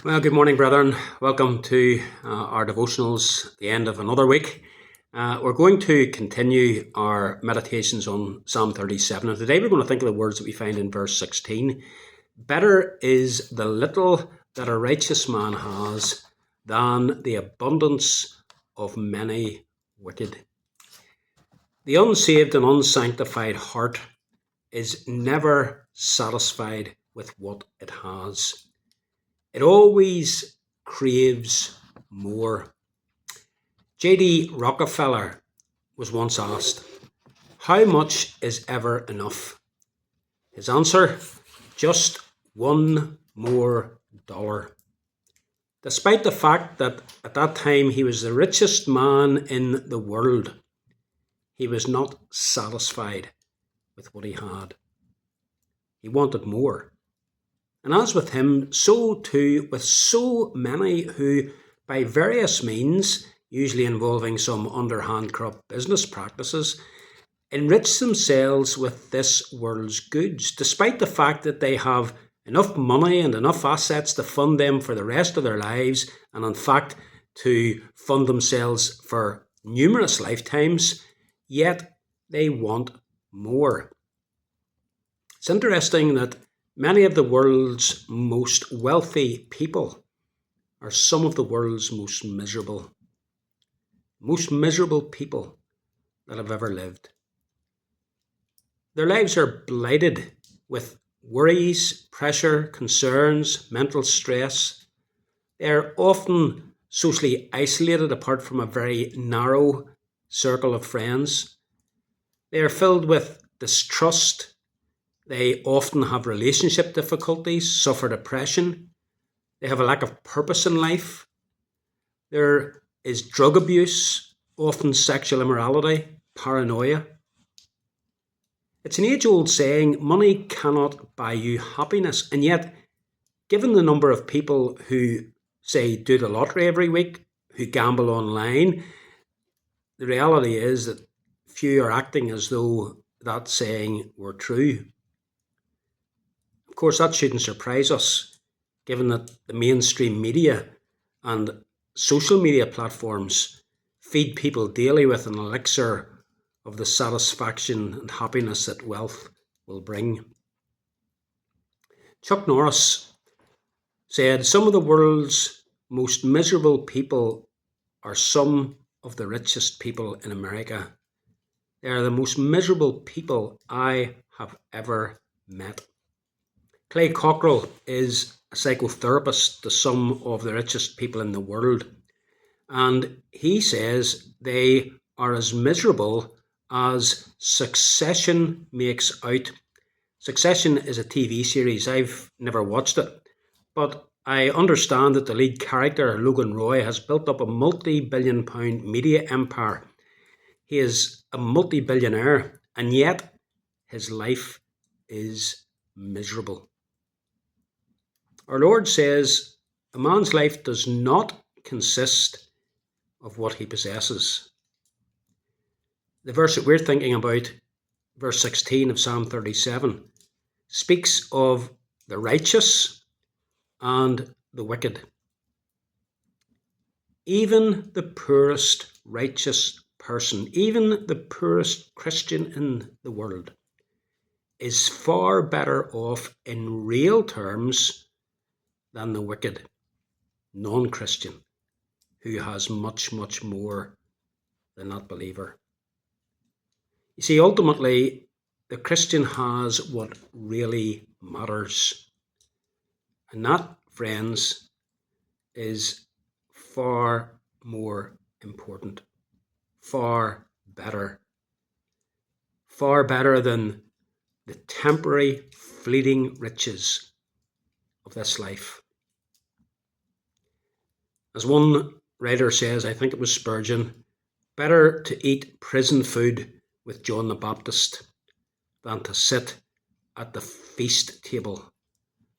Well, good morning, brethren. Welcome to our devotionals, the end of another week. We're going to continue our meditations on Psalm 37, and today we're going to think of the words that we find in verse 16. Better is the little that a righteous man has than the abundance of many wicked. The unsaved and unsanctified heart is never satisfied with what it has. It always craves more. J.D. Rockefeller was once asked, "How much is ever enough?" His answer, "Just one more dollar." Despite the fact that at that time he was the richest man in the world, he was not satisfied with what he had. He wanted more. And as with him, so too with so many who, by various means, usually involving some underhand corrupt business practices, enrich themselves with this world's goods, despite the fact that they have enough money and enough assets to fund them for the rest of their lives, and in fact to fund themselves for numerous lifetimes, yet they want more. It's interesting that many of the world's most wealthy people are some of the world's most miserable people that have ever lived. Their lives are blighted with worries, pressure, concerns, mental stress. They are often socially isolated apart from a very narrow circle of friends. They are filled with distrust. They often have relationship difficulties, suffer depression. They have a lack of purpose in life. There is drug abuse, often sexual immorality, paranoia. It's an age-old saying, money cannot buy you happiness. And yet, given the number of people who, say, do the lottery every week, who gamble online, the reality is that few are acting as though that saying were true. Of course, that shouldn't surprise us, given that the mainstream media and social media platforms feed people daily with an elixir of the satisfaction and happiness that wealth will bring. Chuck Norris said, "Some of the world's most miserable people are some of the richest people in America. They are the most miserable people I have ever met." Clay Cockrell is a psychotherapist to some of the richest people in the world, and he says they are as miserable as Succession makes out. Succession is a TV series. I've never watched it, but I understand that the lead character, Logan Roy, has built up a multi-billion-pound media empire. He is a multi-billionaire, and yet his life is miserable. Our Lord says a man's life does not consist of what he possesses. The verse that we're thinking about, verse 16 of Psalm 37, speaks of the righteous and the wicked. Even the poorest righteous person, even the poorest Christian in the world, is far better off in real terms than the wicked non-Christian who has much, much more than that believer. You see, ultimately, the Christian has what really matters. And that, friends, is far more important, far better than the temporary, fleeting riches of this life. As one writer says, I think it was Spurgeon, better to eat prison food with John the Baptist than to sit at the feast table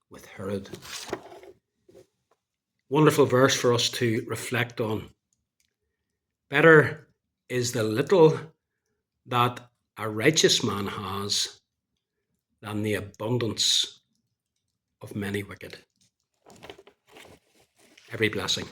with Herod. Wonderful verse for us to reflect on. Better is the little that a righteous man has than the abundance of many wicked. every blessing.